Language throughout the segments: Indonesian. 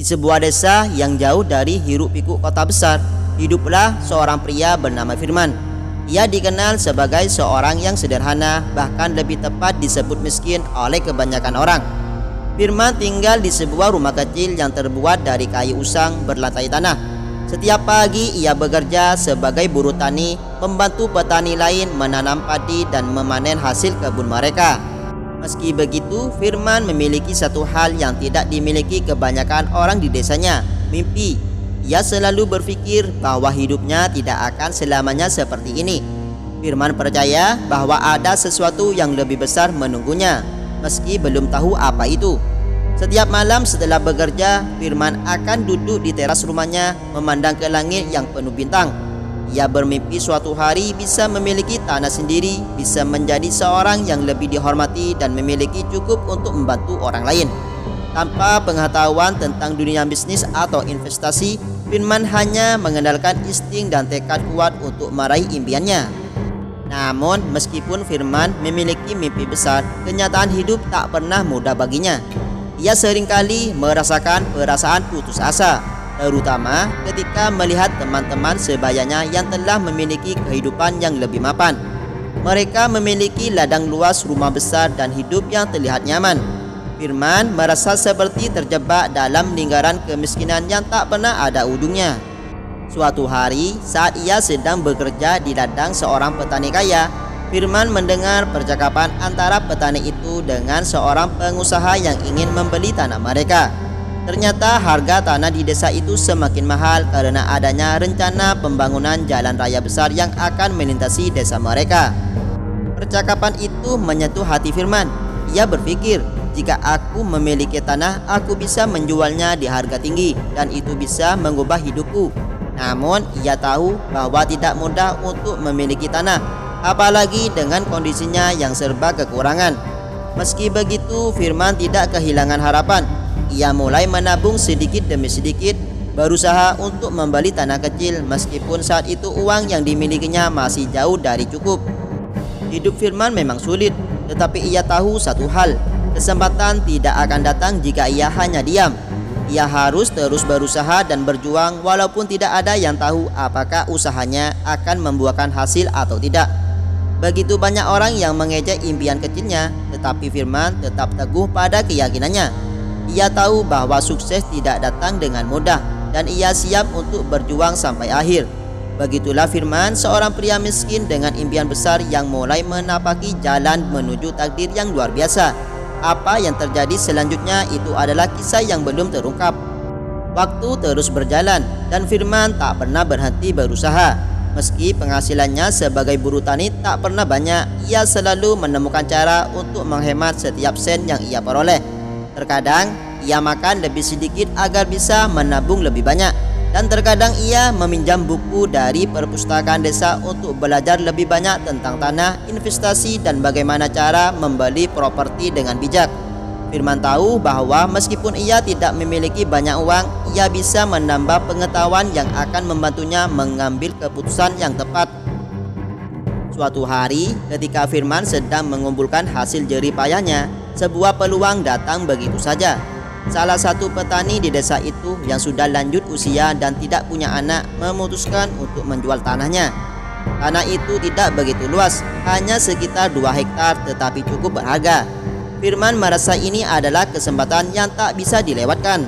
Di sebuah desa yang jauh dari hiruk-pikuk kota besar, hiduplah seorang pria bernama Firman. Ia dikenal sebagai seorang yang sederhana, bahkan lebih tepat disebut miskin oleh kebanyakan orang. Firman tinggal di sebuah rumah kecil yang terbuat dari kayu usang berlantai tanah. Setiap pagi ia bekerja sebagai buruh tani, membantu petani lain menanam padi dan memanen hasil kebun mereka. Meski begitu, Firman memiliki satu hal yang tidak dimiliki kebanyakan orang di desanya, mimpi. Ia selalu berpikir bahwa hidupnya tidak akan selamanya seperti ini. Firman percaya bahwa ada sesuatu yang lebih besar menunggunya, meski belum tahu apa itu. Setiap malam setelah bekerja, Firman akan duduk di teras rumahnya memandang ke langit yang penuh bintang. Ia bermimpi suatu hari bisa memiliki tanah sendiri, bisa menjadi seorang yang lebih dihormati dan memiliki cukup untuk membantu orang lain. Tanpa pengetahuan tentang dunia bisnis atau investasi, Firman hanya mengandalkan insting dan tekad kuat untuk meraih impiannya. Namun, meskipun Firman memiliki mimpi besar, kenyataan hidup tak pernah mudah baginya. Ia seringkali merasakan perasaan putus asa, terutama ketika melihat teman-teman sebayanya yang telah memiliki kehidupan yang lebih mapan. Mereka memiliki ladang luas, rumah besar, dan hidup yang terlihat nyaman. Firman merasa seperti terjebak dalam lingkaran kemiskinan yang tak pernah ada ujungnya. Suatu hari, saat ia sedang bekerja di ladang seorang petani kaya, Firman mendengar percakapan antara petani itu dengan seorang pengusaha yang ingin membeli tanah mereka. Ternyata harga tanah di desa itu semakin mahal karena adanya rencana pembangunan jalan raya besar yang akan melintasi desa mereka. Percakapan itu menyentuh hati Firman. Ia berpikir, jika aku memiliki tanah, aku bisa menjualnya di harga tinggi dan itu bisa mengubah hidupku. Namun, ia tahu bahwa tidak mudah untuk memiliki tanah, apalagi dengan kondisinya yang serba kekurangan. Meski begitu, Firman tidak kehilangan harapan. Ia mulai menabung sedikit demi sedikit, berusaha untuk membeli tanah kecil meskipun saat itu uang yang dimilikinya masih jauh dari cukup. Hidup Firman memang sulit, tetapi ia tahu satu hal, kesempatan tidak akan datang jika ia hanya diam. Ia harus terus berusaha dan berjuang walaupun tidak ada yang tahu apakah usahanya akan membuahkan hasil atau tidak. Begitu banyak orang yang mengejek impian kecilnya, tetapi Firman tetap teguh pada keyakinannya. Ia tahu bahwa sukses tidak datang dengan mudah dan ia siap untuk berjuang sampai akhir. Begitulah Firman, seorang pria miskin dengan impian besar yang mulai menapaki jalan menuju takdir yang luar biasa. Apa yang terjadi selanjutnya itu adalah kisah yang belum terungkap. Waktu terus berjalan dan Firman tak pernah berhenti berusaha. Meski penghasilannya sebagai buruh tani tak pernah banyak, ia selalu menemukan cara untuk menghemat setiap sen yang ia peroleh. Terkadang ia makan lebih sedikit agar bisa menabung lebih banyak, dan terkadang ia meminjam buku dari perpustakaan desa untuk belajar lebih banyak tentang tanah, investasi, dan bagaimana cara membeli properti dengan bijak. Firman tahu bahwa meskipun ia tidak memiliki banyak uang, ia bisa menambah pengetahuan yang akan membantunya mengambil keputusan yang tepat. Suatu hari, ketika Firman sedang mengumpulkan hasil jerih payahnya, sebuah peluang datang begitu saja. Salah satu petani di desa itu yang sudah lanjut usia dan tidak punya anak memutuskan untuk menjual tanahnya. Tanah itu tidak begitu luas, hanya sekitar 2 hektar tetapi cukup berharga. Firman merasa ini adalah kesempatan yang tak bisa dilewatkan.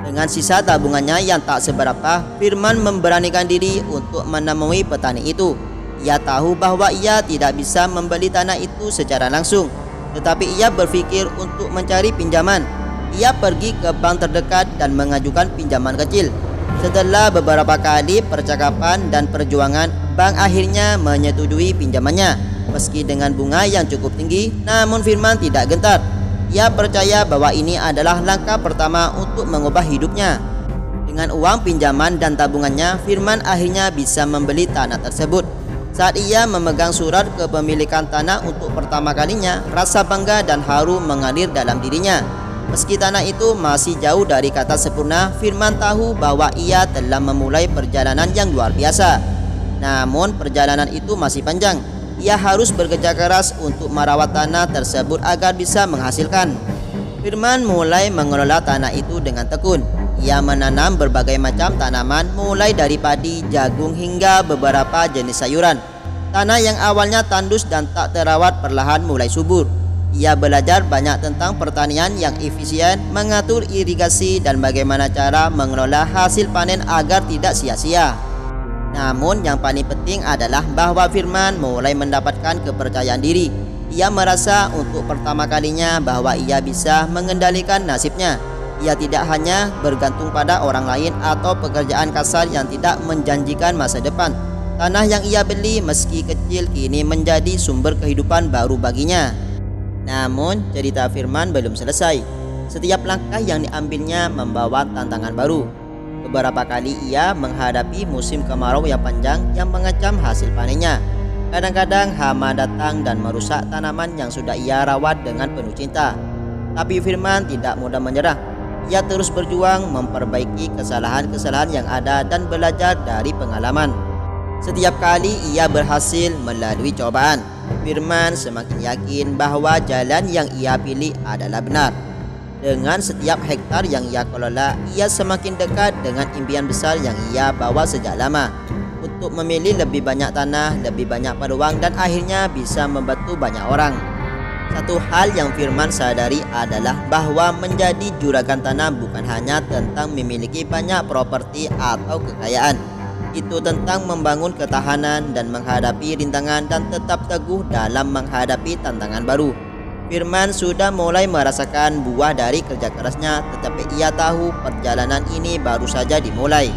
Dengan sisa tabungannya yang tak seberapa, Firman memberanikan diri untuk menemui petani itu. Ia tahu bahwa ia tidak bisa membeli tanah itu secara langsung, tetapi ia berpikir untuk mencari pinjaman. Ia pergi ke bank terdekat dan mengajukan pinjaman kecil. Setelah beberapa kali percakapan dan perjuangan, bank akhirnya menyetujui pinjamannya. Meski dengan bunga yang cukup tinggi, namun Firman tidak gentar. Ia percaya bahwa ini adalah langkah pertama untuk mengubah hidupnya. Dengan uang pinjaman dan tabungannya, Firman akhirnya bisa membeli tanah tersebut. Saat ia memegang surat kepemilikan tanah untuk pertama kalinya, rasa bangga dan haru mengalir dalam dirinya. Meski tanah itu masih jauh dari kata sempurna, Firman tahu bahwa ia telah memulai perjalanan yang luar biasa. Namun perjalanan itu masih panjang. Ia harus bekerja keras untuk merawat tanah tersebut agar bisa menghasilkan. Firman mulai mengelola tanah itu dengan tekun. Ia menanam berbagai macam tanaman mulai dari padi, jagung hingga beberapa jenis sayuran. Tanah yang awalnya tandus dan tak terawat perlahan mulai subur. Ia belajar banyak tentang pertanian yang efisien, mengatur irigasi dan bagaimana cara mengelola hasil panen agar tidak sia-sia. Namun yang paling penting adalah bahwa Firman mulai mendapatkan kepercayaan diri. Ia merasa untuk pertama kalinya bahwa ia bisa mengendalikan nasibnya. Ia tidak hanya bergantung pada orang lain atau pekerjaan kasar yang tidak menjanjikan masa depan. Tanah yang ia beli meski kecil kini menjadi sumber kehidupan baru baginya. Namun cerita Firman belum selesai. Setiap langkah yang diambilnya membawa tantangan baru. Beberapa kali ia menghadapi musim kemarau yang panjang yang mengancam hasil panennya. Kadang-kadang hama datang dan merusak tanaman yang sudah ia rawat dengan penuh cinta. Tapi Firman tidak mudah menyerah. Ia terus berjuang memperbaiki kesalahan-kesalahan yang ada dan belajar dari pengalaman. Setiap kali ia berhasil melalui cobaan, Firman semakin yakin bahwa jalan yang ia pilih adalah benar. Dengan setiap hektar yang ia kelola, ia semakin dekat dengan impian besar yang ia bawa sejak lama, untuk memilih lebih banyak tanah, lebih banyak peluang dan akhirnya bisa membantu banyak orang. Satu hal yang Firman sadari adalah bahwa menjadi juragan tanah bukan hanya tentang memiliki banyak properti atau kekayaan. Itu tentang membangun ketahanan dan menghadapi rintangan dan tetap teguh dalam menghadapi tantangan baru. Firman sudah mulai merasakan buah dari kerja kerasnya, tetapi ia tahu perjalanan ini baru saja dimulai.